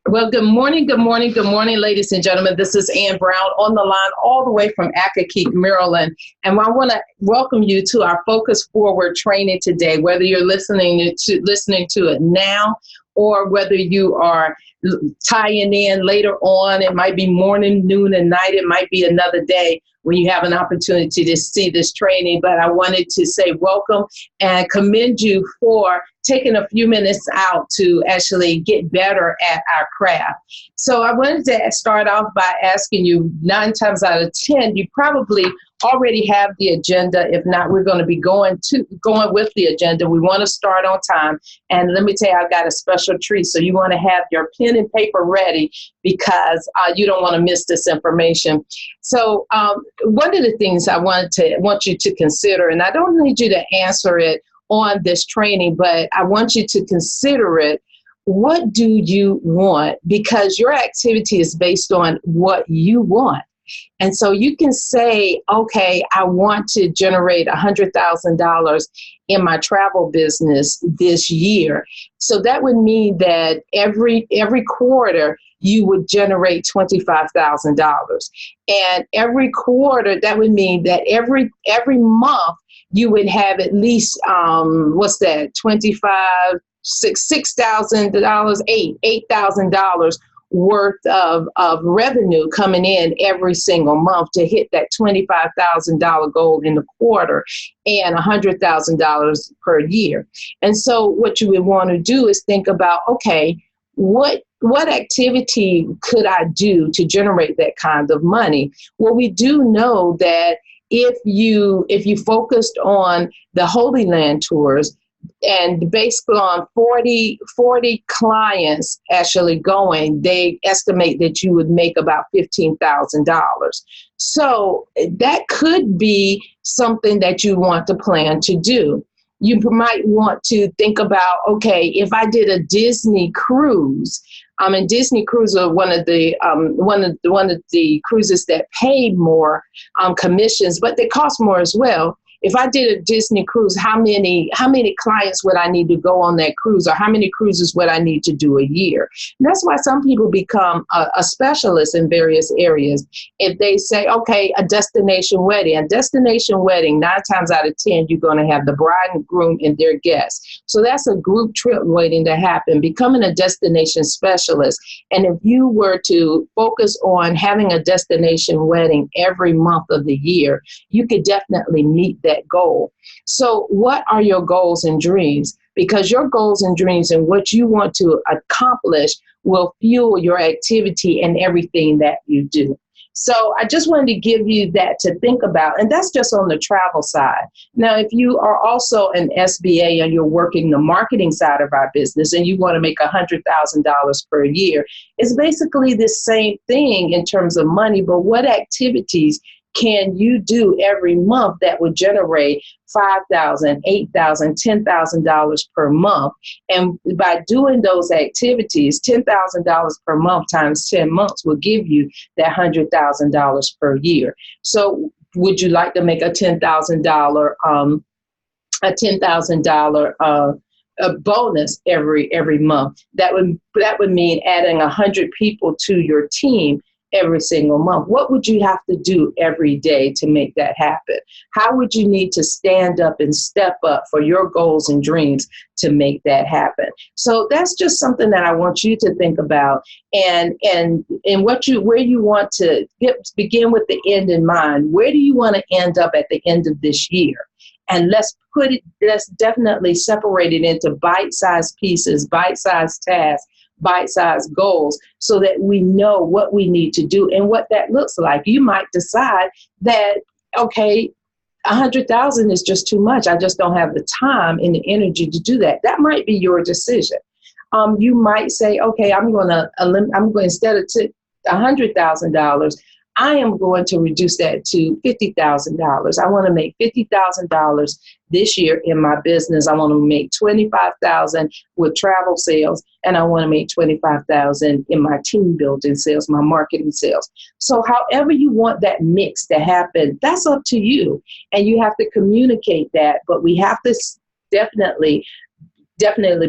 Well, good morning, ladies and gentlemen. This is Ann Brown on the line all the way from Accokeek, Maryland. And I want to welcome you to our Focus Forward training today, whether you're listening to it now or whether you are tying in later on. It might be morning, noon, and night. It might be another day when you have an opportunity to see this training. But I wanted to say welcome and commend you for taking a few minutes out to actually get better at our craft. So I wanted to start off by asking you, 9 times out of 10, you probably already have the agenda. If not, we're going to be going with the agenda. We want to start on time. And let me tell you, I've got a special treat. So you want to have your pen and paper ready because you don't want to miss this information. So one of the things I want you to consider, and I don't need you to answer it on this training, but I want you to consider it. What do you want? Because your activity is based on what you want. And so you can say, okay, I want to generate $100,000 in my travel business this year. So that would mean that every quarter you would generate $25,000. And every quarter, that would mean that every month you would have at least, $8,000 worth of revenue coming in every single month to hit that $25,000 goal in the quarter and $100,000 per year. And so what you would want to do is think about, okay, what activity could I do to generate that kind of money? Well, we do know that if you focused on the Holy Land tours, and based on 40 clients actually going, they estimate that you would make about $15,000. So that could be something that you want to plan to do. You might want to think about, okay, if I did a Disney cruise, and Disney cruises are one of the cruises that pay more commissions, but they cost more as well. If I did a Disney cruise, how many clients would I need to go on that cruise, or how many cruises would I need to do a year? And that's why some people become a specialist in various areas. If they say, okay, a destination wedding, 9 times out of 10, you're going to have the bride and groom and their guests. So that's a group trip waiting to happen, becoming a destination specialist. And if you were to focus on having a destination wedding every month of the year, you could definitely meet that goal. So what are your goals and dreams? Because your goals and dreams and what you want to accomplish will fuel your activity and everything that you do. So I just wanted to give you that to think about. And that's just on the travel side. Now, if you are also an SBA and you're working the marketing side of our business and you want to make $100,000 per year, it's basically the same thing in terms of money, but what activities can you do every month that would generate $5,000, $8,000, $10,000 per month? And by doing those activities, $10,000 per month times 10 months will give you that $100,000 per year. So would you like to make a $10,000 a bonus every month? That would mean adding 100 people to your team every single month. What would you have to do every day to make that happen? How would you need to stand up and step up for your goals and dreams to make that happen? So that's just something that I want you to think about, and where you want to begin with the end in mind. Where do you want to end up at the end of this year? And let's definitely separate it into bite-sized pieces, bite-sized tasks, bite-sized goals, so that we know what we need to do and what that looks like. You might decide that, okay, 100,000 is just too much. I just don't have the time and the energy to do that. That might be your decision. You might say, okay, I'm going instead of $100,000, I am going to reduce that to $50,000. I want to make $50,000 this year in my business. I want to make $25,000 with travel sales, and I want to make $25,000 in my team building sales, my marketing sales. So however you want that mix to happen, that's up to you. And you have to communicate that, but we have to definitely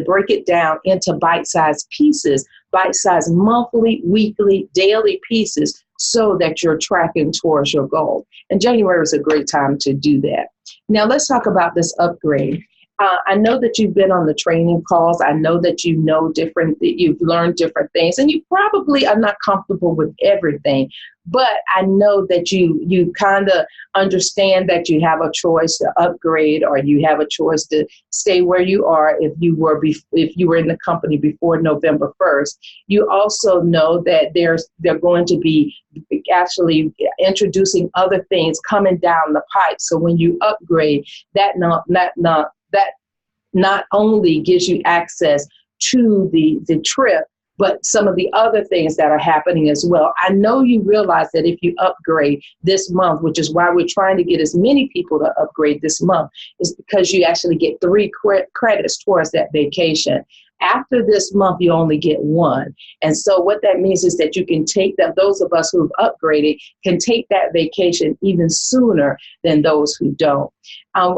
break it down into bite-sized pieces bite-sized monthly, weekly, daily pieces so that you're tracking towards your goal. And January is a great time to do that. Now let's talk about this upgrade. I know that you've been on the training calls. I know that you've learned different things, and you probably are not comfortable with everything. But I know that you kind of understand that you have a choice to upgrade, or you have a choice to stay where you are if you were in the company before November 1st. You also know that they're going to be actually introducing other things coming down the pipe. So when you upgrade, that not only gives you access to the trip, but some of the other things that are happening as well. I know you realize that if you upgrade this month, which is why we're trying to get as many people to upgrade this month, is because you actually get 3 credits towards that vacation. After this month, you only get 1. And so what that means is that you can take that, those of us who've upgraded can take that vacation even sooner than those who don't.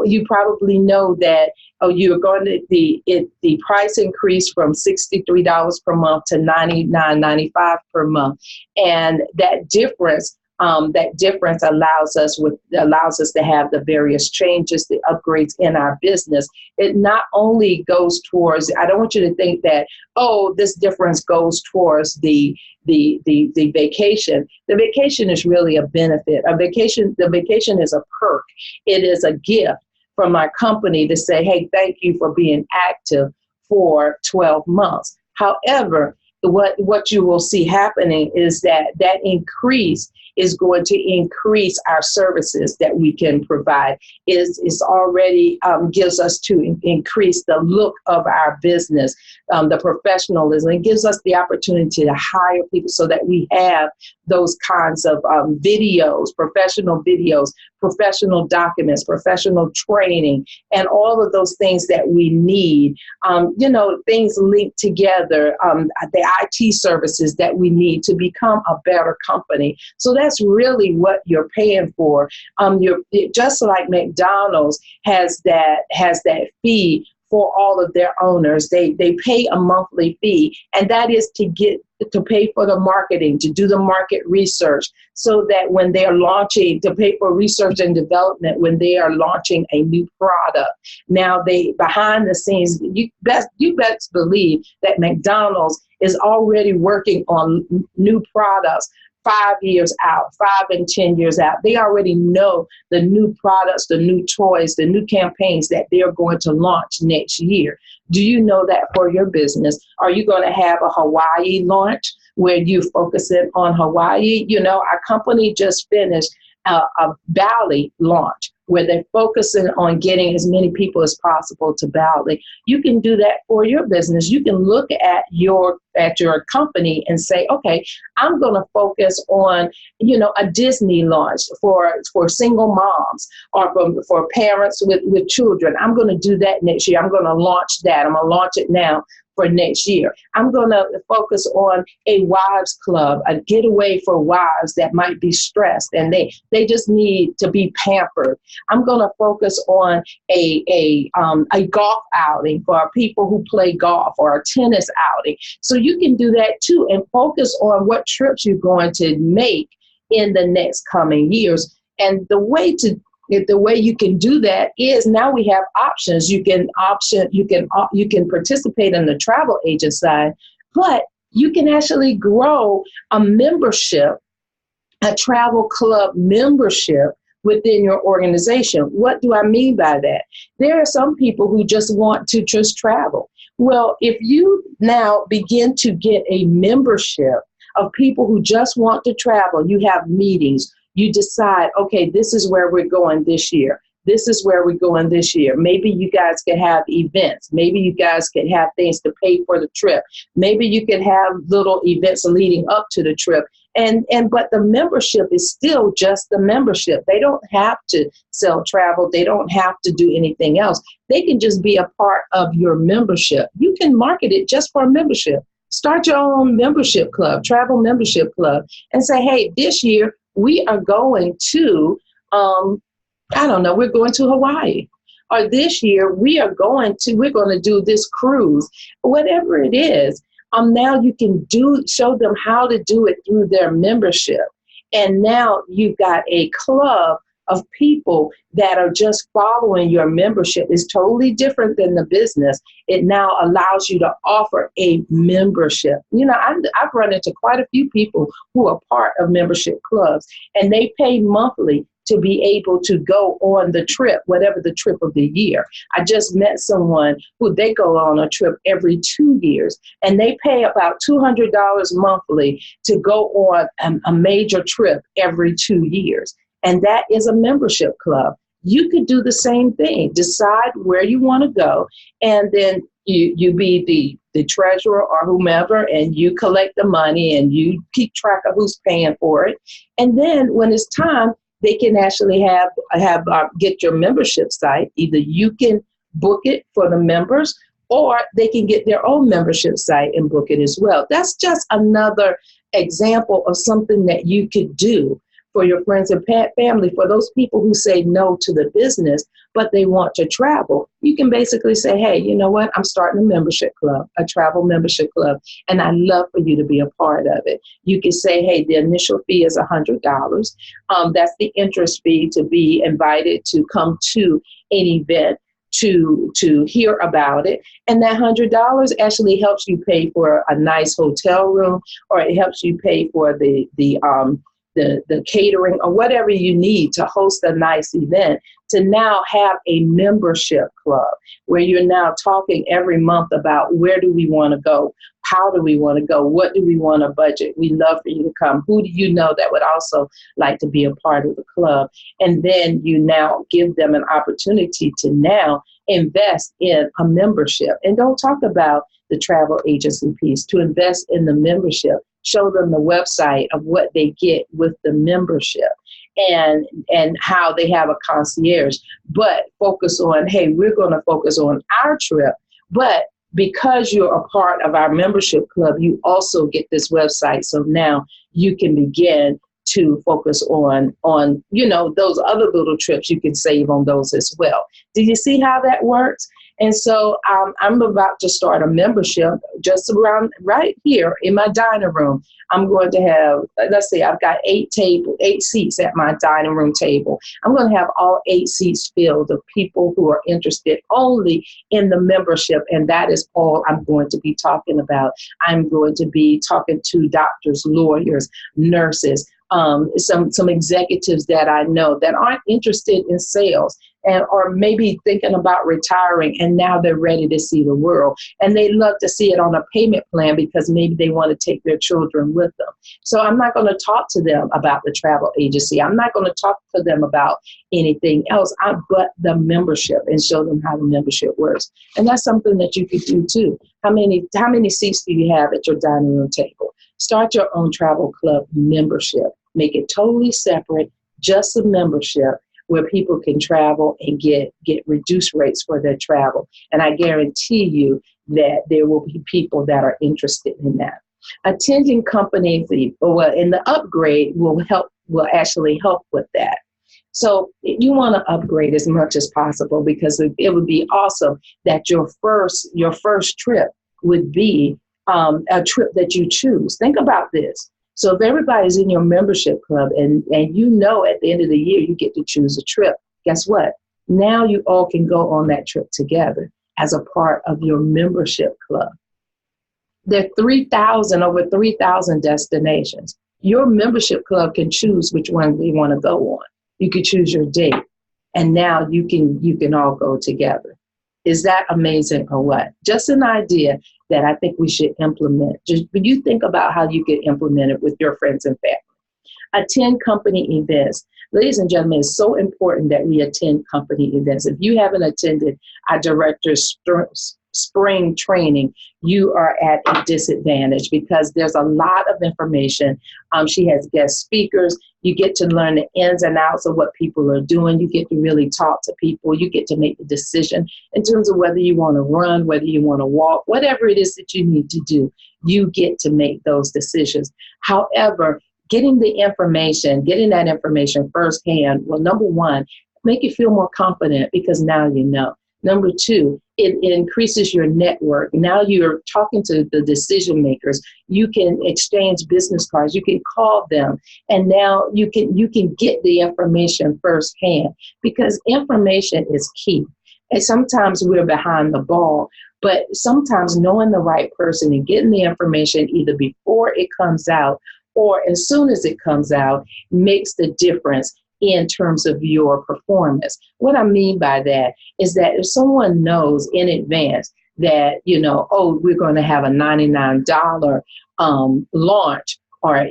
You probably know that you're going to the price increase from $63 per month to $99.95 per month, and that difference allows us to have the various changes, the upgrades in our business. It not only goes towards, I don't want you to think that, this difference goes towards the vacation. The vacation is really a benefit. The vacation is a perk. It is a gift from our company to say, hey, thank you for being active for 12 months. However, what you will see happening is that increase is going to increase our services that we can provide. Is already gives us to increase the look of our business, the professionalism. It gives us the opportunity to hire people so that we have those kinds of videos, professional documents, professional training, and all of those things that we need. Things linked together, the IT services that we need to become a better company. So that's really what you're paying for. Just like McDonald's has that fee for all of their owners. They pay a monthly fee, and that is to pay for the marketing, to do the market research, so that when they're launching, to pay for research and development when they are launching a new product. Now, behind the scenes, you best believe that McDonald's is already working on new products 5 years out, 5 and 10 years out. They already know the new products, the new toys, the new campaigns that they're going to launch next year. Do you know that for your business? Are you going to have a Hawaii launch where you focus in on Hawaii? Our company just finished a Bali launch where they're focusing on getting as many people as possible to Bali. You can do that for your business. You can look at your company and say, okay, I'm going to focus on, a Disney launch for single moms or for parents with children. I'm going to do that next year. I'm going to launch that. I'm going to launch it now for next year. I'm going to focus on a wives club, a getaway for wives that might be stressed and they just need to be pampered. I'm going to focus on a golf outing for people who play golf, or a tennis outing. So you can do that too, and focus on what trips you're going to make in the next coming years. And the way you can do that is, now we have options. You can participate in the travel agent side, but you can actually grow a membership, a travel club membership within your organization. What do I mean by that? There are some people who just want to just travel. Well, if you now begin to get a membership of people who just want to travel, you have meetings. You decide, okay, this is where we're going this year. This is where we're going this year. Maybe you guys can have events. Maybe you guys can have things to pay for the trip. Maybe you can have little events leading up to the trip. But the membership is still just the membership. They don't have to sell travel. They don't have to do anything else. They can just be a part of your membership. You can market it just for a membership. Start your own membership club, travel membership club, and say, hey, this year we are going to, we're going to Hawaii. Or this year we're going to do this cruise, whatever it is. Now you can show them how to do it through their membership. And now you've got a club of people that are just following your membership. Is totally different than the business. It now allows you to offer a membership. I've run into quite a few people who are part of membership clubs, and they pay monthly to be able to go on the trip, whatever the trip of the year. I just met someone who they go on a trip every 2 years, and they pay about $200 monthly to go on a major trip every 2 years. And that is a membership club. You could do the same thing. Decide where you want to go, and then you be the treasurer or whomever, and you collect the money and you keep track of who's paying for it. And then when it's time, they can actually get your membership site. Either you can book it for the members, or they can get their own membership site and book it as well. That's just another example of something that you could do for your friends and family. For those people who say no to the business, but they want to travel, you can basically say, hey, you know what? I'm starting a membership club, a travel membership club, and I'd love for you to be a part of it. You can say, hey, the initial fee is $100. That's the interest fee to be invited to come to an event to hear about it. And that $100 actually helps you pay for a nice hotel room, or it helps you pay for the catering or whatever you need to host a nice event, to now have a membership club where you're now talking every month about where do we want to go? How do we want to go? What do we want to budget? We'd love for you to come. Who do you know that would also like to be a part of the club? And then you now give them an opportunity to now invest in a membership. And don't talk about the travel agency piece, to invest in the membership. Show them the website of what they get with the membership, and how they have a concierge. But focus on, hey, we're going to focus on our trip, but because you're a part of our membership club, you also get this website. So now you can begin to focus on those other little trips. You can save on those as well. Do you see how that works? And so I'm about to start a membership just around right here in my dining room. I'm going to have, let's see, I've got 8 seats at my dining room table. I'm going to have all 8 seats filled of people who are interested only in the membership. And that is all I'm going to be talking about. I'm going to be talking to doctors, lawyers, nurses, some executives that I know that aren't interested in sales, and or maybe thinking about retiring, and now they're ready to see the world, and they love to see it on a payment plan because maybe they want to take their children with them. So I'm not going to talk to them about the travel agency. I'm not going to talk to them about anything else but the membership, and show them how the membership works. And that's something that you could do too. How many seats do you have at your dining room table? Start your own travel club membership. Make it totally separate, just a membership where people can travel and get reduced rates for their travel. And I guarantee you that there will be people that are interested in that. Attending companies, in the upgrade will actually help with that. So you want to upgrade as much as possible, because it would be awesome that your first trip would be a trip that you choose. Think about this. So if everybody's in your membership club and at the end of the year you get to choose a trip, guess what? Now you all can go on that trip together as a part of your membership club. There are over 3,000 destinations. Your membership club can choose which one they want to go on. You can choose your date, and now you can all go together. Is that amazing or what? Just an idea that I think we should implement. Just when you think about how you can implement it with your friends and family. Attend company events. Ladies and gentlemen, it's so important that we attend company events. If you haven't attended our director's spring training, you are at a disadvantage, because there's a lot of information. She has guest speakers. You get to learn the ins and outs of what people are doing. You get to really talk to people. You get to make the decision in terms of whether you want to run, whether you want to walk, whatever it is that you need to do. You get to make those decisions. However, getting that information firsthand will, number one, make you feel more confident, because now you know. Number two, it increases your network. Now you're talking to the decision makers. You can exchange business cards. You can call them, and now you can get the information firsthand, because information is key. And sometimes we're behind the ball, but sometimes knowing the right person and getting the information either before it comes out or as soon as it comes out makes the difference in terms of your performance. What I mean by that is that if someone knows in advance that, oh, we're going to have a $99 launch, or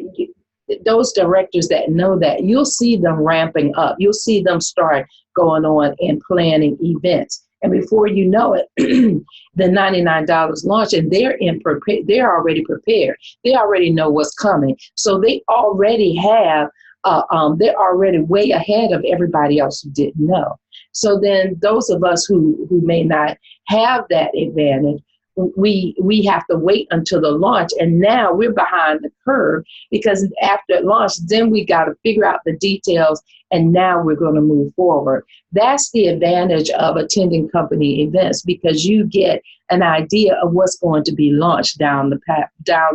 those directors that know that, you'll see them ramping up. You'll see them start going on and planning events. And before you know it, the $99 launch, and they're already prepared. They already know what's coming. So they already have, they're already way ahead of everybody else who didn't know. So then those of us who may not have that advantage, we have to wait until the launch, and now we're behind the curve, because after launch, then we got to figure out the details, and now we're going to move forward. That's the advantage of attending company events, because you get an idea of what's going to be launched down the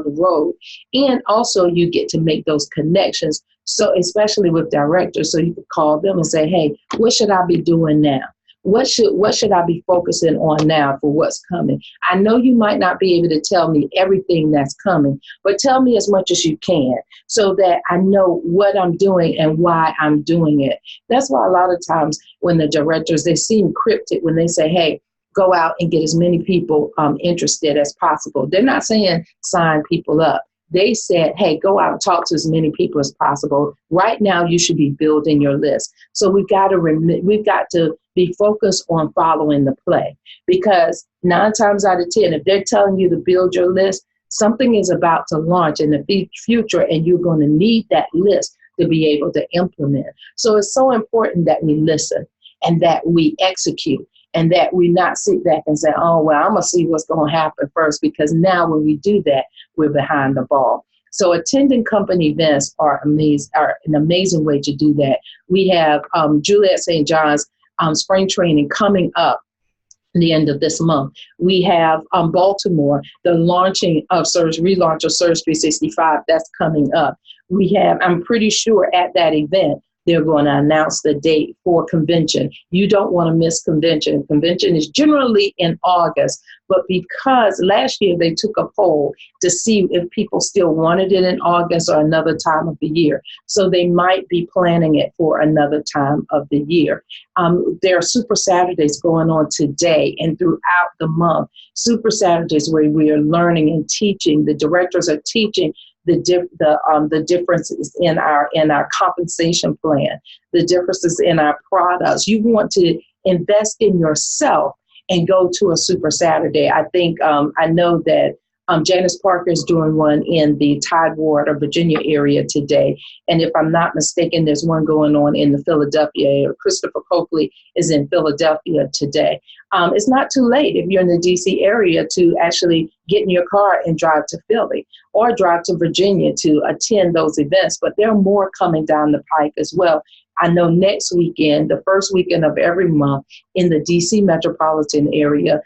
road, and also you get to make those connections. So especially with directors, so you could call them and say, hey, what should I be doing now? What should I be focusing on now for what's coming? I know you might not be able to tell me everything that's coming, but tell me as much as you can so that I know what I'm doing and why I'm doing it. That's why a lot of times when the directors, they seem cryptic when they say, hey, go out and get as many people interested as possible. They're not saying sign people up. They said, hey, go out and talk to as many people as possible. Right now, you should be building your list. So we've got to be focused on following the play, because 9 times out of 10, if they're telling you to build your list, something is about to launch in the future, and you're going to need that list to be able to implement. So it's so important that we listen and that we execute, and that we not sit back and say, oh, well, I'm going to see what's going to happen first, because now when we do that, we're behind the ball. So attending company events are an amazing way to do that. We have Juliet St. John's spring training coming up the end of this month. We have Baltimore, the relaunch of Surge 365, that's coming up. We have, I'm pretty sure at that event, they're going to announce the date for convention. You don't want to miss convention. Convention is generally in August, but because last year they took a poll to see if people still wanted it in August or another time of the year. So they might be planning it for another time of the year. There are Super Saturdays going on today and throughout the month. Super Saturdays where we are learning and teaching. The directors are teaching the differences in our compensation plan, the differences in our products. You want to invest in yourself and go to a Super Saturday. I think I know that Janice Parker is doing one in the Tidewater, Virginia area today. And if I'm not mistaken, there's one going on in the Philadelphia area. Christopher Coakley is in Philadelphia today. It's not too late if you're in the DC area to actually get in your car and drive to Philly or drive to Virginia to attend those events. But there are more coming down the pike as well. I know next weekend, the first weekend of every month in the DC metropolitan area,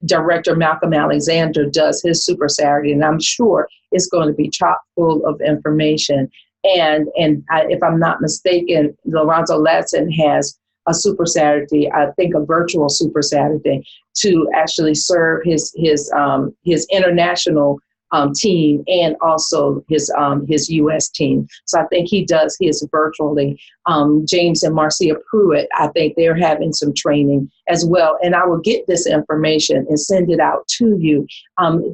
Director Malcolm Alexander does his Super Saturday, and I'm sure it's going to be chock full of information. And if I'm not mistaken, Lorenzo Latson has a Super Saturday, I think a virtual Super Saturday, to actually serve his international team and also his U.S. team. So I think he does his virtually. James and Marcia Pruitt, I think they're having some training as well. And I will get this information and send it out to you.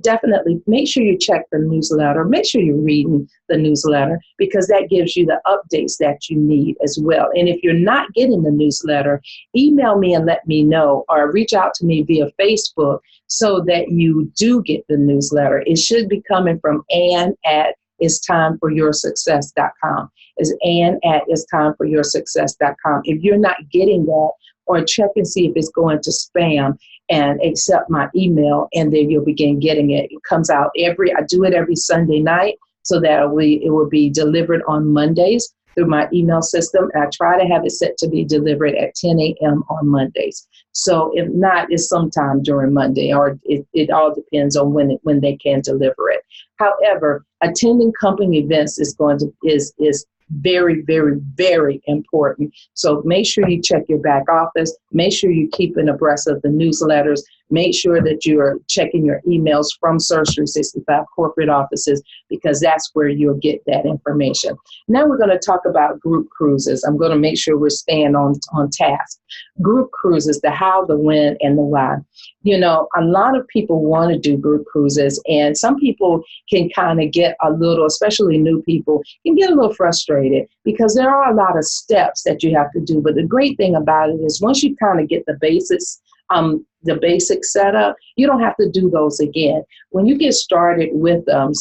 Definitely make sure you check the newsletter. Make sure you're reading the newsletter, because that gives you the updates that you need as well. And if you're not getting the newsletter, email me and let me know, or reach out to me via Facebook so that you do get the newsletter. It should be coming from Ann at itstimeforyoursuccess.com. It's Ann at itstimeforyoursuccess.com. If you're not getting that, or check and see if it's going to spam and accept my email, and then you'll begin getting it. It comes out I do it every Sunday night, so that it will be delivered on Mondays through my email system. And I try to have it set to be delivered at 10 a.m. on Mondays. So if not, it's sometime during Monday, or it all depends on when they can deliver it. However, attending company events is very, very, very important. So make sure you check your back office. Make sure you're keeping abreast of the newsletters. Make sure that you are checking your emails from Search 365 corporate offices, because that's where you'll get that information. Now we're going to talk about group cruises. I'm going to make sure we're staying on task. Group cruises, the how, the when, and the why. You know, a lot of people want to do group cruises, and some people can kind of get a little, especially new people, can get a little frustrated because there are a lot of steps that you have to do. But the great thing about it is once you kind of get the basics setup, you don't have to do those again. When you get started with our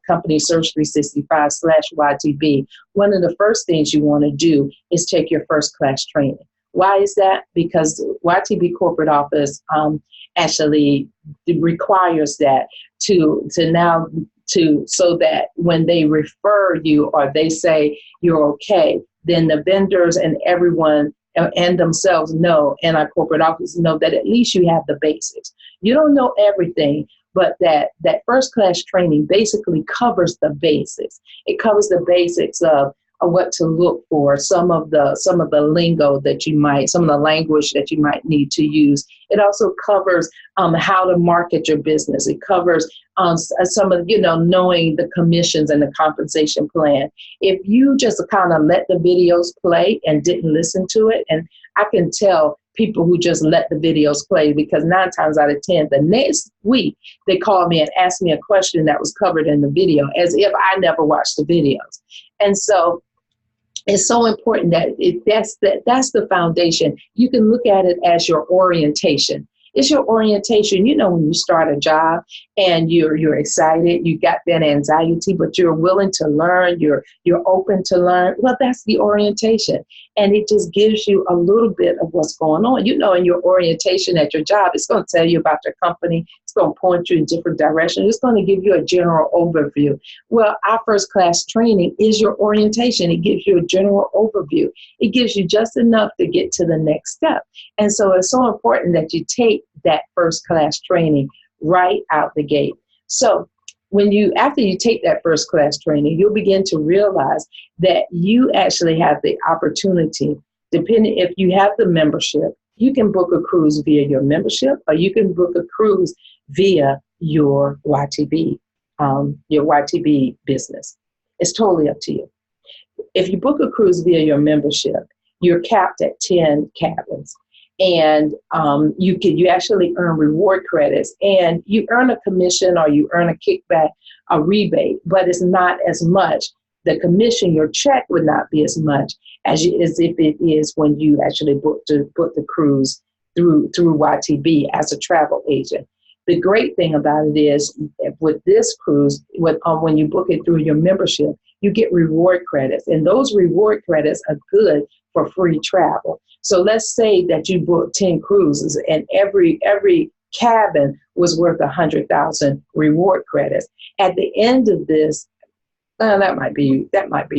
company Search 365/YTB, one of the first things you want to do is take your first class training. Why is that? Because YTB corporate office actually requires that so that when they refer you or they say you're okay, then the vendors and everyone and themselves know, and our corporate office know that at least you have the basics. You don't know everything, but that first class training basically covers the basics. It covers the basics of what to look for, some of the lingo that you might, some of the language that you might need to use. It also covers how to market your business. It covers some of, knowing the commissions and the compensation plan. If you just kind of let the videos play and didn't listen to it, and I can tell people who just let the videos play, because 9 times out of 10, the next week they call me and ask me a question that was covered in the video, as if I never watched the videos. And so it's so important that that's the foundation. You can look at it as your orientation. It's your orientation. When you start a job and you're excited, you got that anxiety, but you're willing to learn, you're open to learn. Well, that's the orientation. And it just gives you a little bit of what's going on. In your orientation at your job, it's going to tell you about your company. It's going to point you in different directions. It's going to give you a general overview. Well, our first class training is your orientation. It gives you a general overview. It gives you just enough to get to the next step. And so it's so important that you take that first class training right out the gate. So after you take that first class training, you'll begin to realize that you actually have the opportunity, depending if you have the membership, you can book a cruise via your membership, or you can book a cruise via your YTB business. It's totally up to you. If you book a cruise via your membership, you're capped at 10 cabins. And you actually earn reward credits, and you earn a commission or you earn a kickback, a rebate, but it's not as much. The commission, your check would not be as much as if it is when you actually book the cruise through YTB as a travel agent. The great thing about it is with this cruise, when you book it through your membership, you get reward credits, and those reward credits are good for free travel. So let's say that you booked 10 cruises and every cabin was worth 100,000 reward credits. At the end of this, that might be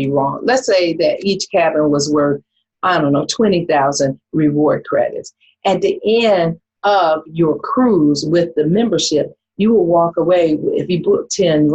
wrong. Let's say that each cabin was worth, 20,000 reward credits. At the end of your cruise with the membership, you will walk away, if you book 10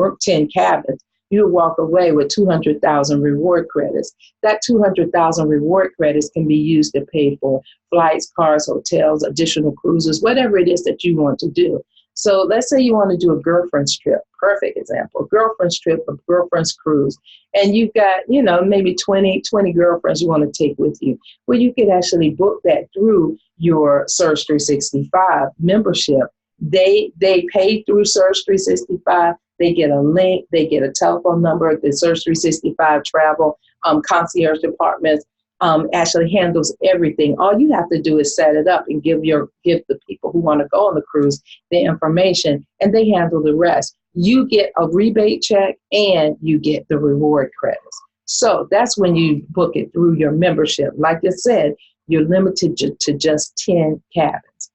cabins, you will walk away with 200,000 reward credits. That 200,000 reward credits can be used to pay for flights, cars, hotels, additional cruises, whatever it is that you want to do. So let's say you want to do a girlfriend's trip. Perfect example. Girlfriend's trip, a girlfriend's cruise. And you've got, maybe 20 girlfriends you want to take with you. Well, you could actually book that through your Search 365 membership. They pay through Search 365. They get a link, they get a telephone number. The Search 365 travel concierge department actually handles everything. All you have to do is set it up and give the people who want to go on the cruise the information, and they handle the rest. You get a rebate check and you get the reward credits. So that's when you book it through your membership. Like I said, you're limited to just 10 cabins.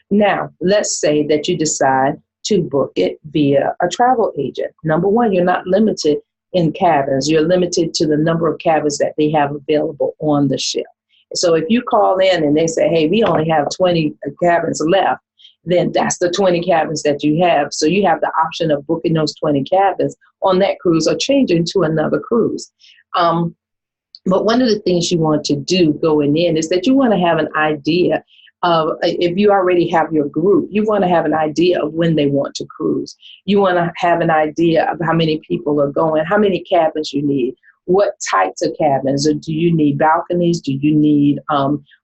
Now, let's say that you decide to book it via a travel agent. Number one, you're not limited in cabins. You're limited to the number of cabins that they have available on the ship. So if you call in and they say, hey, we only have 20 cabins left, then that's the 20 cabins that you have. So you have the option of booking those 20 cabins on that cruise or changing to another cruise. But one of the things you want to do going in is that you want to have an idea of, if you already have your group, you want to have an idea of when they want to cruise. You want to have an idea of how many people are going, how many cabins you need, what types of cabins. Or do you need balconies? Do you need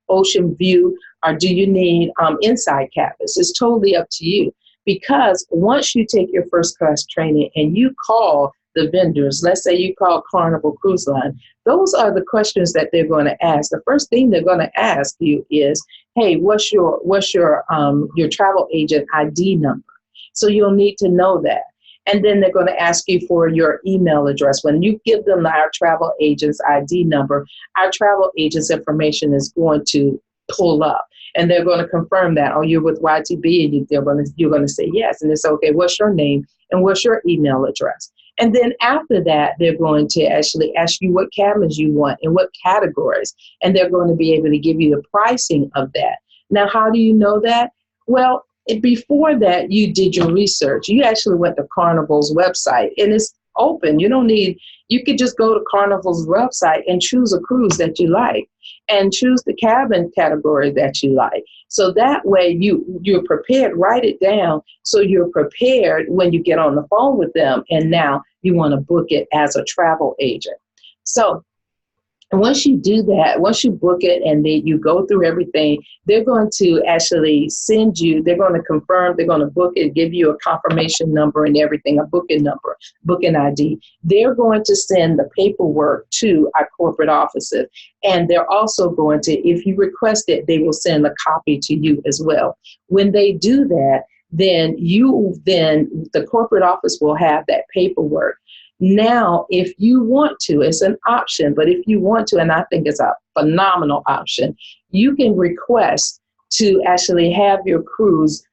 ocean view? Or do you need inside cabins? It's totally up to you. Because once you take your first class training and you call the vendors, let's say you call Carnival Cruise Line, those are the questions that they're going to ask. The first thing they're going to ask you is, hey, what's your travel agent ID number? So you'll need to know that. And then they're going to ask you for your email address. When you give them our travel agent's ID number, our travel agent's information is going to pull up. And they're going to confirm that, oh, you're with YTB, and you're going to say yes. And it's okay, what's your name and what's your email address? And then after that, they're going to actually ask you what cabins you want and what categories. And they're going to be able to give you the pricing of that. Now, how do you know that? Well, before that, you did your research. You actually went to Carnival's website, and it's open. You could just go to Carnival's website and choose a cruise that you like and choose the cabin category that you like. So that way you're prepared, write it down so you're prepared when you get on the phone with them and now you want to book it as a travel agent. So once you do that, once you book it and then you go through everything, they're going to actually send you, they're going to confirm, they're going to book it, give you a confirmation number and everything, a booking number, booking ID. They're going to send the paperwork to our corporate offices. And they're also going to, if you request it, they will send a copy to you as well. When they do that, then the corporate office will have that paperwork. Now, if you want to, it's an option, but if you want to, and I think it's a phenomenal option, you can request to actually have your cruise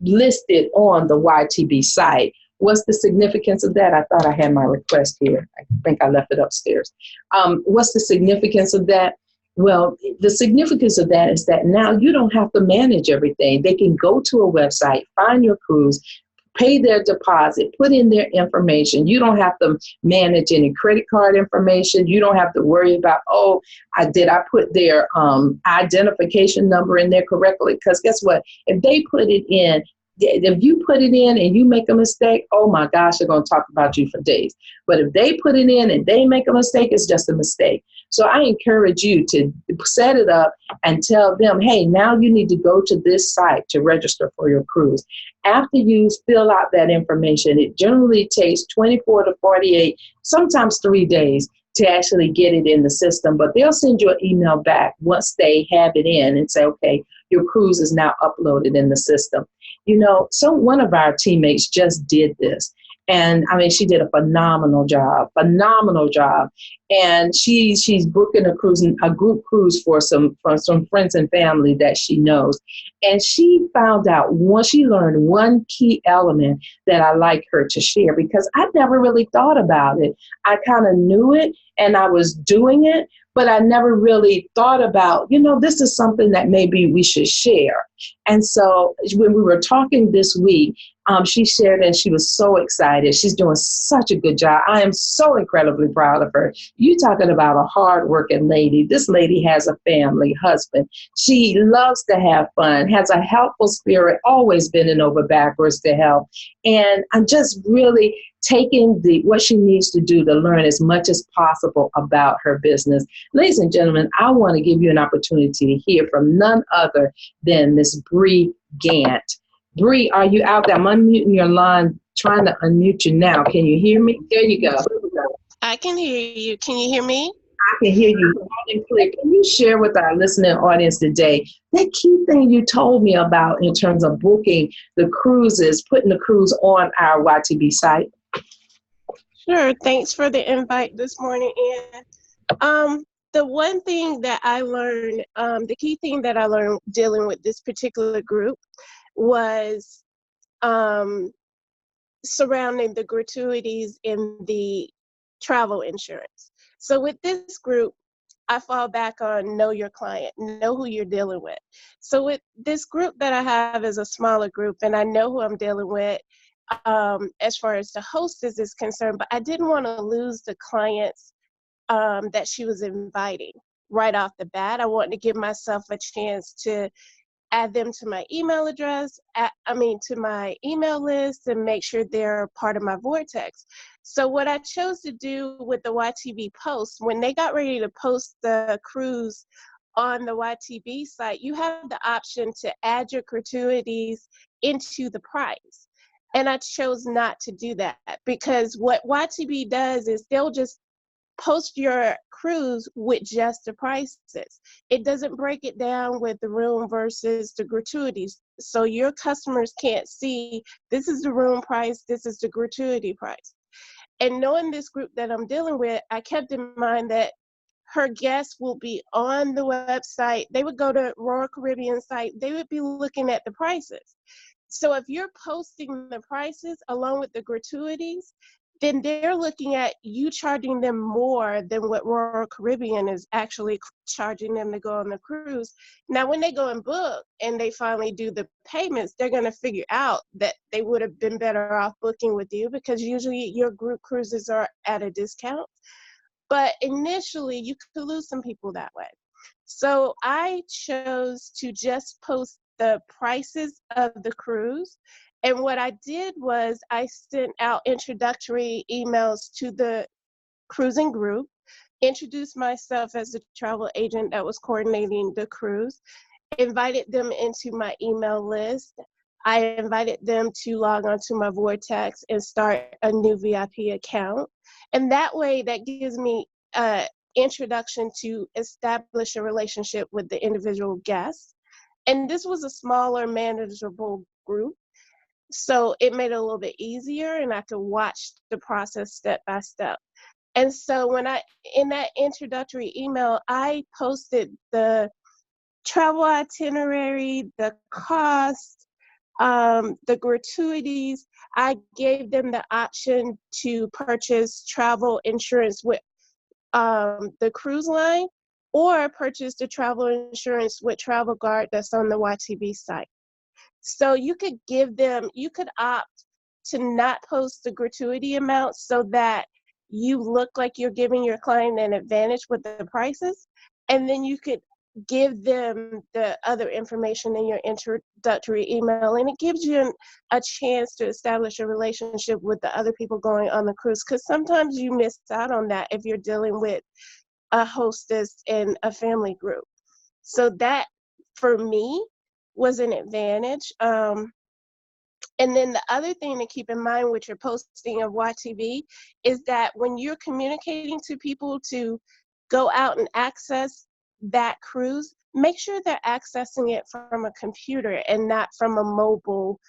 listed on the YTB site. What's the significance of that? I thought I had my request here. I think I left it upstairs. What's the significance of that? Well, the significance of that is that now you don't have to manage everything. They can go to a website, find your cruise, pay their deposit, put in their information. You don't have to manage any credit card information. You don't have to worry about, did I put their identification number in there correctly? Because guess what? If they put it in, if you put it in and you make a mistake, oh my gosh, they're going to talk about you for days. But if they put it in and they make a mistake, it's just a mistake. So I encourage you to set it up and tell them, hey, now you need to go to this site to register for your cruise. After you fill out that information, it generally takes 24 to 48, sometimes 3 days to actually get it in the system. But they'll send you an email back once they have it in and say, okay, your cruise is now uploaded in the system. One of our teammates just did this. And I mean, she did a phenomenal job. And she's booking a group cruise for some friends and family that she knows. And she found out, she learned one key element that I like her to share, because I never really thought about it. I kind of knew it and I was doing it, but I never really thought about, this is something that maybe we should share. And so when we were talking this week, she shared and she was so excited. She's doing such a good job. I am so incredibly proud of her. You talking about a hardworking lady. This lady has a family, husband. She loves to have fun, has a helpful spirit, always bending over backwards to help. And I'm just really taking what she needs to do to learn as much as possible about her business. Ladies and gentlemen, I want to give you an opportunity to hear from none other than Miss Bree Gantt. Bree, are you out there? I'm unmuting your line, trying to unmute you now. Can you hear me? There you go. I can hear you. Can you hear me? I can hear you loud and clear. Can you share with our listening audience today that key thing you told me about in terms of booking the cruises, putting the cruise on our YTB site? Sure. Thanks for the invite this morning, Ann. The one thing that I learned, the key thing that I learned dealing with this particular group was surrounding the gratuities in the travel insurance. So with this group, I fall back on know your client, know who you're dealing with. So with this group that I have is a smaller group, and I know who I'm dealing with as far as the hostess is concerned, but I didn't want to lose the clients that she was inviting right off the bat. I wanted to give myself a chance to add them to my email address, to my email list, and make sure they're part of my vortex. So what I chose to do with the YTV posts, when they got ready to post the cruise on the YTV site, you have the option to add your gratuities into the price. And I chose not to do that, because what YTV does is they'll just post your cruise with just the prices. It doesn't break it down with the room versus the gratuities. So your customers can't see, this is the room price, this is the gratuity price. And knowing this group that I'm dealing with, I kept in mind that her guests will be on the website. They would go to Royal Caribbean site. They would be looking at the prices. So if you're posting the prices along with the gratuities, then they're looking at you charging them more than what Royal Caribbean is actually charging them to go on the cruise. Now, when they go and book and they finally do the payments, they're going to figure out that they would have been better off booking with you, because usually your group cruises are at a discount. But initially, you could lose some people that way. So I chose to just post the prices of the cruise. And what I did was I sent out introductory emails to the cruising group, introduced myself as the travel agent that was coordinating the cruise, invited them into my email list. I invited them to log onto my Vortex and start a new VIP account. And that way, that gives me an introduction to establish a relationship with the individual guests. And this was a smaller, manageable group, so it made it a little bit easier, and I could watch the process step by step. And so in that introductory email, I posted the travel itinerary, the cost, the gratuities. I gave them the option to purchase travel insurance with the cruise line, or purchase the travel insurance with Travel Guard that's on the YTV site. So you could opt to not post the gratuity amount so that you look like you're giving your client an advantage with the prices. And then you could give them the other information in your introductory email. And it gives you a chance to establish a relationship with the other people going on the cruise. Because sometimes you miss out on that if you're dealing with a hostess and a family group. So that, for me, was an advantage. And then the other thing to keep in mind with your posting of YTV is that when you're communicating to people to go out and access that cruise, make sure they're accessing it from a computer and not from a mobile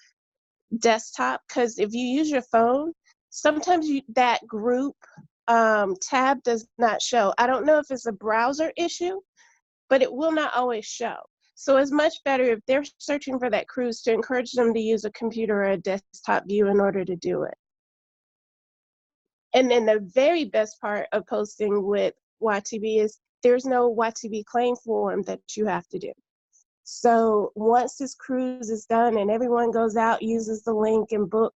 desktop. Because if you use your phone, sometimes that group tab does not show. I don't know if it's a browser issue, but it will not always show. So it's much better if they're searching for that cruise to encourage them to use a computer or a desktop view in order to do it. And then the very best part of posting with YTV is there's no YTV claim form that you have to do. So once this cruise is done and everyone goes out, uses the link and book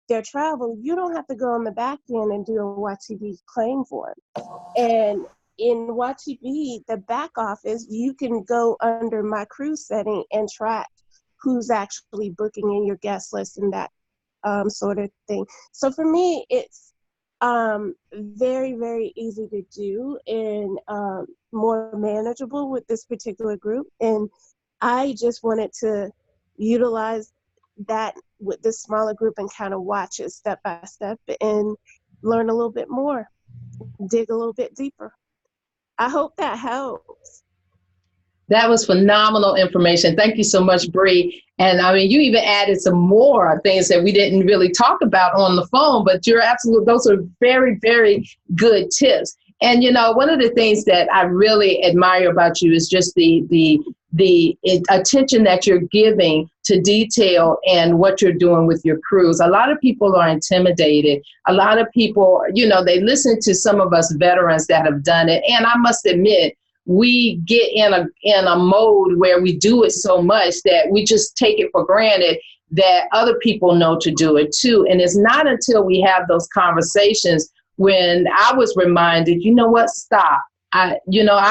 their travel, you don't have to go on the back end and do a YTV claim form. And in YTV, the back office, you can go under my cruise setting and track who's actually booking in your guest list and that sort of thing. So for me, it's very, very easy to do and more manageable with this particular group. And I just wanted to utilize that with this smaller group and kind of watch it step by step and learn a little bit more, dig a little bit deeper. I hope that helps. That was phenomenal information. Thank you so much, Bree. And I mean, you even added some more things that we didn't really talk about on the phone, but those are very, very good tips. And, you know, one of the things that I really admire about you is just the attention that you're giving to detail and what you're doing with your cruise. A lot of people are intimidated. A lot of people, you know, they listen to some of us veterans that have done it. And I must admit, we get in a mode where we do it so much that we just take it for granted that other people know to do it too. And it's not until we have those conversations when I was reminded, you know what, stop. I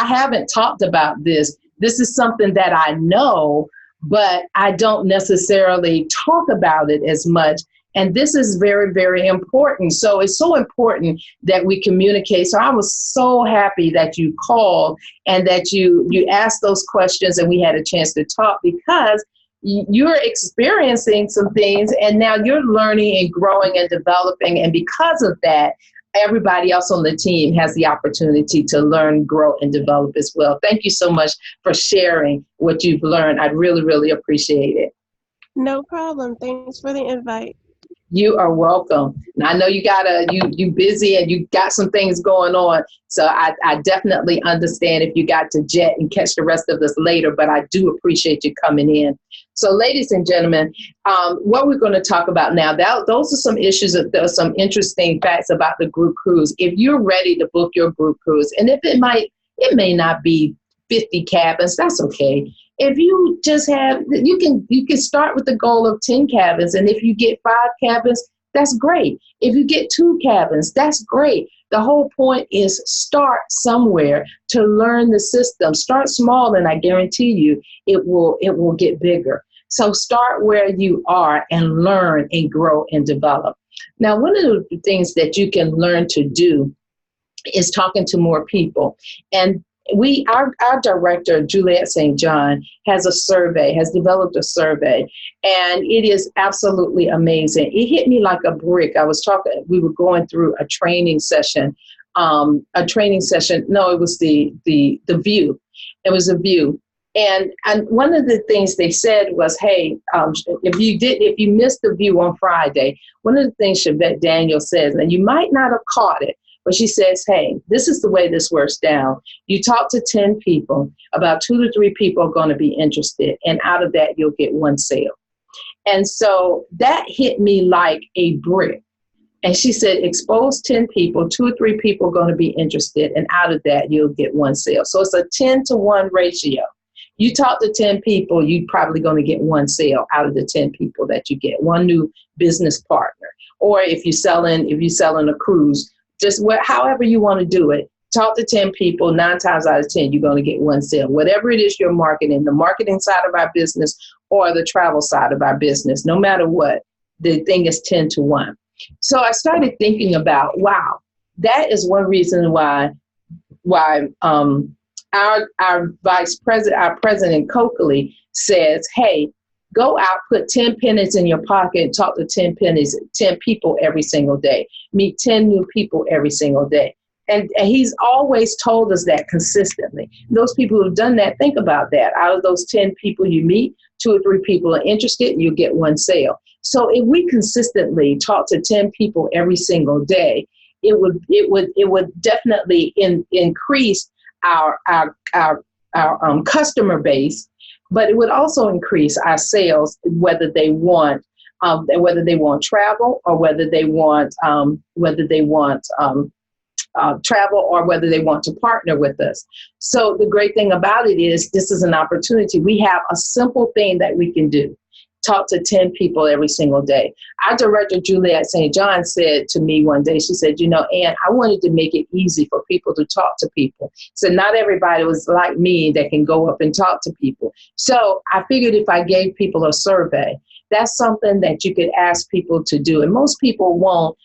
haven't talked about this. This is something that I know, but I don't necessarily talk about it as much. And this is very, very important. So it's so important that we communicate. So I was so happy that you called and that you asked those questions and we had a chance to talk, because you're experiencing some things and now you're learning and growing and developing. And because of that, everybody else on the team has the opportunity to learn, grow, and develop as well. Thank you so much for sharing what you've learned. I really, really appreciate it. No problem. Thanks for the invite. You are welcome. And I know you busy and you got some things going on. So I definitely understand if you got to jet and catch the rest of this later, but I do appreciate you coming in. So ladies and gentlemen, what we're going to talk about now, those are some issues, some interesting facts about the group cruise. If you're ready to book your group cruise, and if it may not be 50 cabins, that's okay. If you just have, you can start with the goal of 10 cabins. And if you get 5 cabins, that's great. If you get 2 cabins, that's great. The whole point is start somewhere to learn the system. Start small, and I guarantee you it will get bigger. So start where you are and learn and grow and develop. Now, one of the things that you can learn to do is talking to more people. And our director, Juliet St. John, has developed a survey, and it is absolutely amazing. It hit me like a brick. We were going through a training session. No, it was the view. It was a view. And one of the things they said was, hey, if you missed the view on Friday, one of the things Chevette Daniel says, and you might not have caught it, but she says, hey, this is the way this works down. You talk to 10 people, about 2 to 3 people are going to be interested. And out of that, you'll get 1 sale. And so that hit me like a brick. And she said, expose 10 people, 2 or 3 people are going to be interested. And out of that, you'll get 1 sale. So it's a 10-to-1 ratio. You talk to 10 people, you're probably going to get 1 sale out of the 10 people that you get, 1 new business partner. Or if you're selling a cruise, just however you want to do it, talk to 10 people, 9 times out of 10, you're going to get 1 sale. Whatever it is you're marketing, the marketing side of our business or the travel side of our business, no matter what, the thing is 10-to-1. So I started thinking about, wow, that is one reason why our vice president, our president Coakley says, hey, go out, put 10 pennies in your pocket, and talk to 10 people every single day. Meet 10 new people every single day. And he's always told us that consistently. Those people who've done that, think about that. Out of those 10 people you meet, 2 or 3 people are interested, and you get 1 sale. So if we consistently talk to 10 people every single day, it would definitely increase our customer base. But it would also increase our sales, whether they want travel or whether they want travel or whether they want to partner with us. So the great thing about it is this is an opportunity. We have a simple thing that we can do. Talk to 10 people every single day. Our director, Juliet St. John, said to me one day, she said, Ann, I wanted to make it easy for people to talk to people. So not everybody was like me that can go up and talk to people. So I figured if I gave people a survey, that's something that you could ask people to do. And most people won't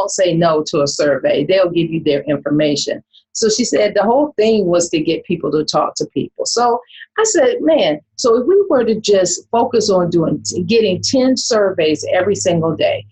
say no to a survey. They'll give you their information. So she said the whole thing was to get people to talk to people. So I said, man, so if we were to just focus on getting 10 surveys every single day,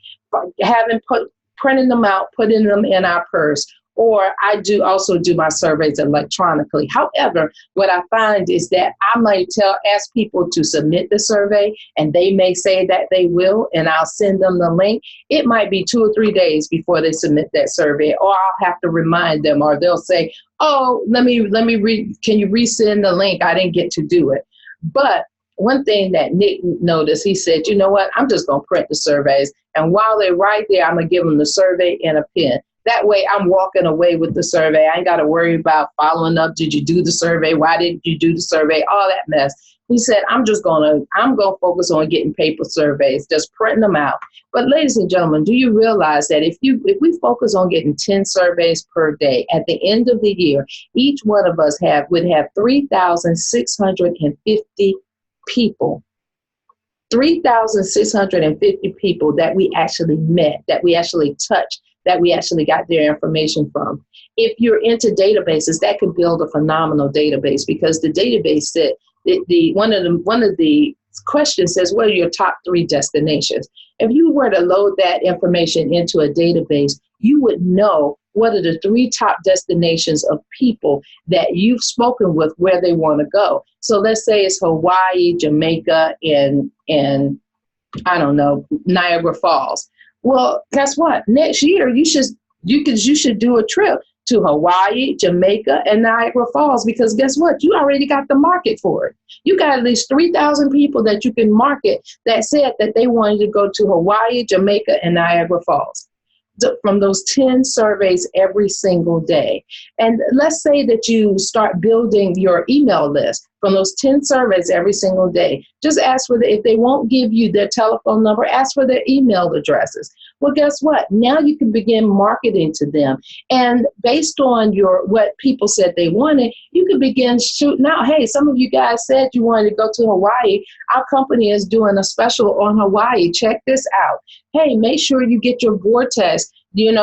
printing them out, putting them in our purse, or I also do my surveys electronically. However, what I find is that I might ask people to submit the survey, and they may say that they will, and I'll send them the link. It might be 2 or 3 days before they submit that survey, or I'll have to remind them, or they'll say, oh, can you resend the link? I didn't get to do it. But one thing that Nick noticed, he said, you know what? I'm just going to print the surveys. And while they're right there, I'm going to give them the survey and a pen. That way I'm walking away with the survey. I ain't got to worry about following up. Did you do the survey? Why didn't you do the survey? All that mess. He said, I'm going to focus on getting paper surveys, just printing them out. But ladies and gentlemen, do you realize that if we focus on getting 10 surveys per day, at the end of the year, each one of us would have 3,650 people. 3,650 people that we actually met, that we actually touched, that we actually got their information from. If you're into databases, that could build a phenomenal database, because the database said one of the questions says, what are your top 3 destinations? If you were to load that information into a database, you would know what are the 3 top destinations of people that you've spoken with, where they want to go. So let's say it's Hawaii, Jamaica, and I don't know, Niagara Falls. Well, guess what? Next year you should do a trip to Hawaii, Jamaica, and Niagara Falls, because guess what? You already got the market for it. You got at least 3,000 people that you can market that said that they wanted to go to Hawaii, Jamaica, and Niagara Falls from those 10 surveys every single day. And let's say that you start building your email list from those 10 surveys every single day. Just ask for if they won't give you their telephone number, ask for their email addresses. Well, guess what? Now you can begin marketing to them. And based on what people said they wanted, you can begin shooting out. Hey, some of you guys said you wanted to go to Hawaii. Our company is doing a special on Hawaii. Check this out. Hey, make sure you get your vortex.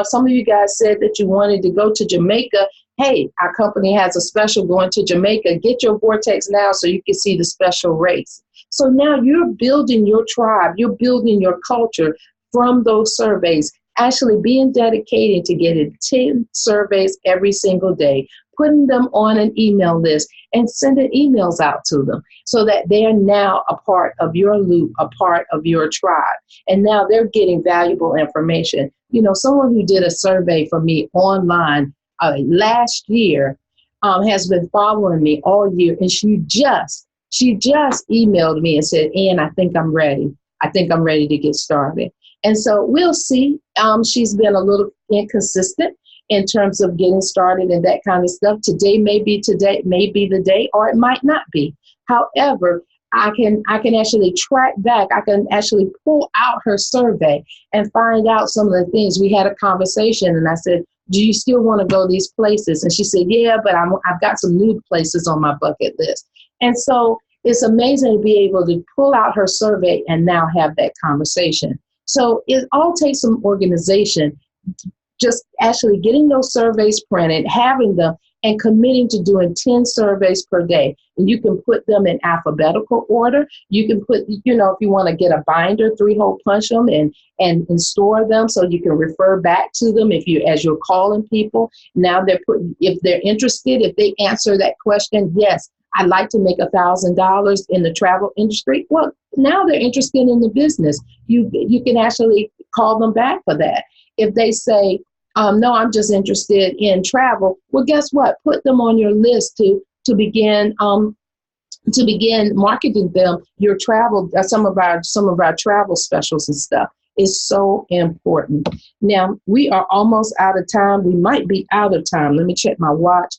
Some of you guys said that you wanted to go to Jamaica. Hey, our company has a special going to Jamaica. Get your vortex now so you can see the special rates. So now you're building your tribe. You're building your culture from those surveys, actually being dedicated to getting 10 surveys every single day, putting them on an email list and sending emails out to them so that they are now a part of your loop, a part of your tribe. And now they're getting valuable information. Someone who did a survey for me online last year has been following me all year, and she just emailed me and said, Ann, I think I'm ready. I think I'm ready to get started. And so we'll see. She's been a little inconsistent in terms of getting started and that kind of stuff. Today may be the day, or it might not be. However, I can actually track back. I can actually pull out her survey and find out some of the things. We had a conversation, and I said, do you still want to go these places? And she said, yeah, but I've got some new places on my bucket list. And so it's amazing to be able to pull out her survey and now have that conversation. So it all takes some organization, just actually getting those surveys printed, having them, and committing to doing 10 surveys per day. And you can put them in alphabetical order. You can put, if you want to get a binder, 3-hole punch them and store them so you can refer back to them as you're calling people. Now if they're interested, if they answer that question, yes, I'd like to make $1,000 in the travel industry. Well, now they're interested in the business. You can actually call them back for that. If they say, no, I'm just interested in travel. Well, guess what? Put them on your list to begin marketing them. Your travel, some of our travel specials and stuff is so important. Now we are almost out of time. We might be out of time. Let me check my watch.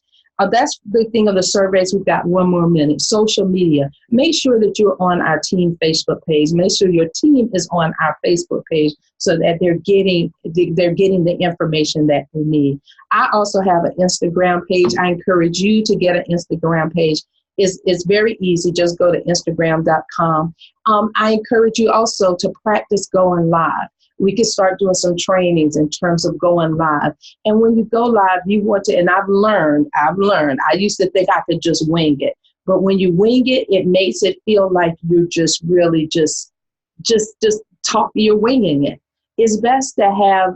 That's the thing of the surveys. We've got 1 more minute. Social media. Make sure that you're on our team Facebook page. Make sure your team is on our Facebook page so that they're getting the information that they need. I also have an Instagram page. I encourage you to get an Instagram page. It's very easy. Just go to Instagram.com. I encourage you also to practice going live. We can start doing some trainings in terms of going live. And when you go live, you want to, and I've learned, I used to think I could just wing it. But when you wing it, it makes it feel like you're just really just you're winging it. It's best to have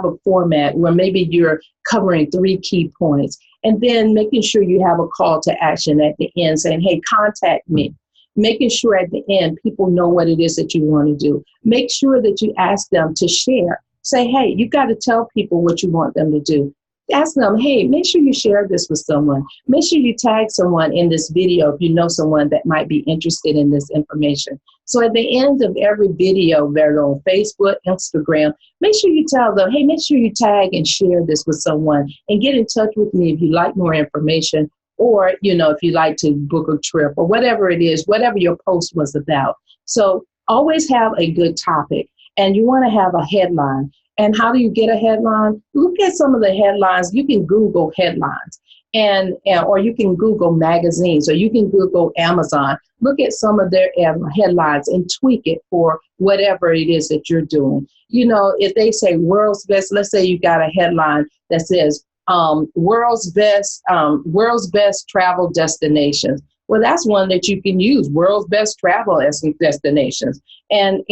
a format where maybe you're covering 3 key points and then making sure you have a call to action at the end saying, hey, contact me. Making sure at the end people know what it is that you want to do. Make sure that you ask them to share. Say, hey, you got to tell people what you want them to do. ask them, hey, make sure you share this with someone. Make sure you tag someone in this video if you know someone that might be interested in this information. So at the end of every video, they're on Facebook, Instagram, make sure you tell them, hey, make sure you tag and share this with someone and get in touch with me if you like more information, or, you know, if you like to book a trip or whatever it is, whatever your post was about. So always have a good topic, and you want to have a headline. And how do you get a headline? Look at some of the headlines. You can Google headlines, or you can Google magazines, or you can Google Amazon. Look at some of their headlines and tweak it for whatever it is that you're doing. You know, if they say world's best, let's say you got a headline that says world's best travel destinations. Well, that's one that you can use, world's best travel destinations, and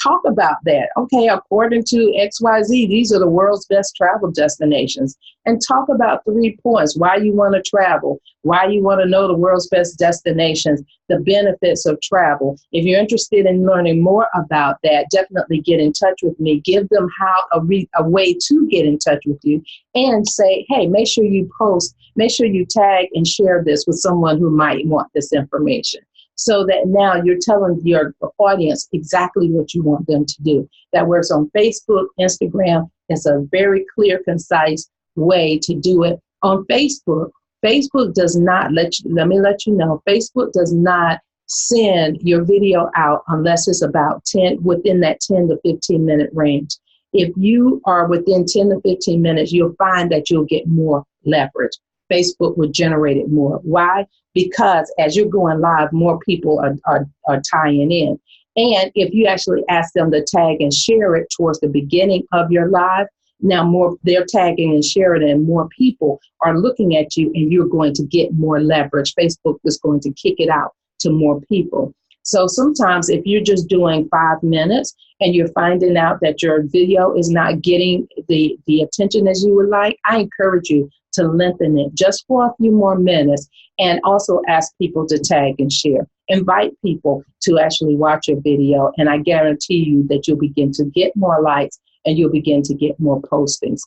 talk about that. Okay, according to XYZ, these are the world's best travel destinations. And talk about 3 points: why you want to travel, why you want to know the world's best destinations, the benefits of travel. If you're interested in learning more about that, definitely get in touch with me. Give them a way to get in touch with you, and say, hey, make sure you post, make sure you tag and share this with someone who might want this information. So that now you're telling your audience exactly what you want them to do. That works on Facebook, Instagram. It's a very clear, concise way to do it. On Facebook, Facebook does not let you know, Facebook does not send your video out unless it's about within that 10 to 15 minute range. If you are within 10 to 15 minutes, you'll find that you'll get more leverage. Facebook will generate it more. Why? Because as you're going live, more people are tying in. And if you actually ask them to tag and share it towards the beginning of your live, now they're tagging and sharing it, and more people are looking at you, and you're going to get more leverage. Facebook is going to kick it out to more people. So sometimes if you're just doing 5 minutes and you're finding out that your video is not getting the attention as you would like, I encourage you to lengthen it just for a few more minutes, and also ask people to tag and share. Invite people to actually watch your video, and I guarantee you that you'll begin to get more likes and you'll begin to get more postings.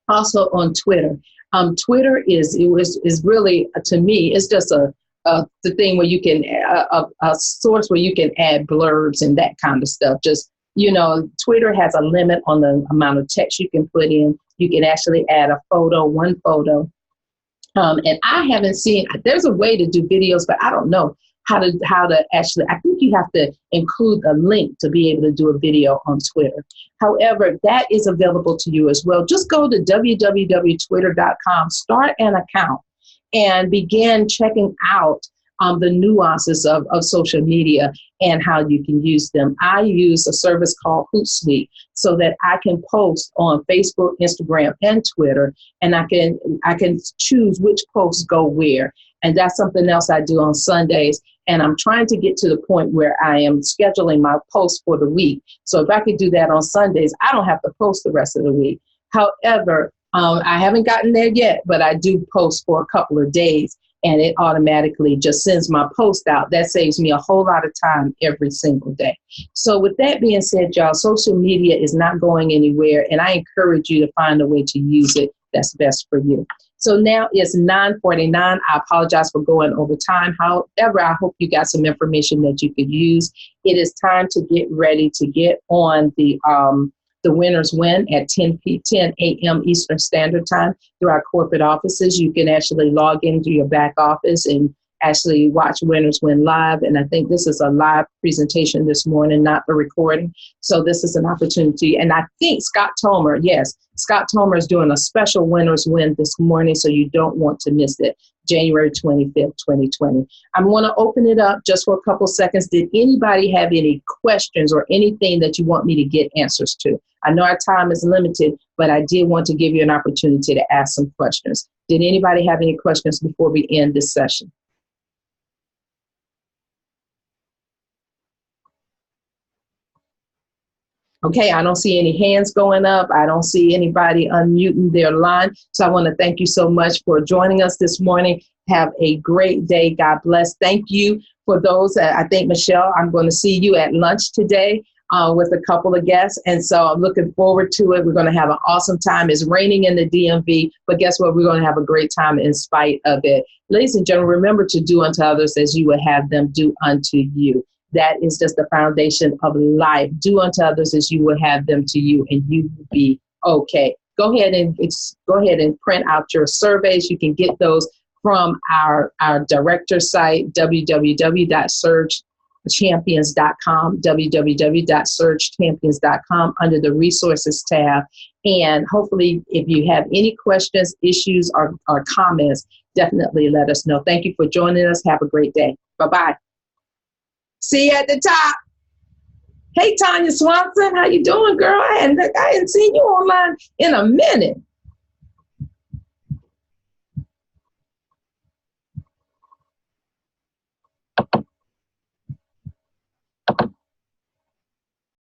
Also on Twitter. Twitter is really, to me, it's just the thing where you can, a source where you can add blurbs and that kind of stuff. Just, you know, Twitter has a limit on the amount of text you can put in. You can actually add one photo. And I haven't seen, there's a way to do videos, but I don't know how to actually, I think you have to include a link to be able to do a video on Twitter. However, that is available to you as well. Just go to www.twitter.com, start an account, and begin checking out the nuances of social media and how you can use them. I use a service called Hootsuite so that I can post on Facebook, Instagram, and Twitter, and I can choose which posts go where. And that's something else I do on Sundays. And I'm trying to get to the point where I am scheduling my posts for the week. So if I could do that on Sundays, I don't have to post the rest of the week. However, I haven't gotten there yet, but I do post for a couple of days, and it automatically just sends my post out. That saves me a whole lot of time every single day. So with that being said, y'all, social media is not going anywhere, and I encourage you to find a way to use it that's best for you. So now it's 9:49. I apologize for going over time. However, I hope you got some information that you could use. It is time to get ready to get on the Winners Win at 10 a.m. Eastern Standard Time through our corporate offices. You can actually log into your back office and actually watch Winners Win live. And I think this is a live presentation this morning, not the recording. So this is an opportunity. And I think Scott Tomer is doing a special Winners Win this morning, so you don't want to miss it. January 25th, 2020. I'm going to open it up just for a couple seconds. Did anybody have any questions or anything that you want me to get answers to? I know our time is limited, but I did want to give you an opportunity to ask some questions. Did anybody have any questions before we end this session? Okay, I don't see any hands going up. I don't see anybody unmuting their line. So I want to thank you so much for joining us this morning. Have a great day. God bless. Thank you for those. I think, Michelle, I'm going to see you at lunch today. with a couple of guests. And so I'm looking forward to it. We're going to have an awesome time. It's raining in the DMV, but guess what? We're going to have a great time in spite of it. Ladies and gentlemen, remember to do unto others as you would have them do unto you. That is just the foundation of life. Do unto others as you would have them to you, and you will be okay. Go ahead and print out your surveys. You can get those from our director site, www.surgechampions.com, www.surgechampions.com, under the resources tab. And hopefully, if you have any questions, issues, or comments, definitely let us know. Thank you for joining us. Have a great day. Bye-bye. See you at the top. Hey, Tanya Swanson, how you doing, girl? I hadn't seen you online in a minute.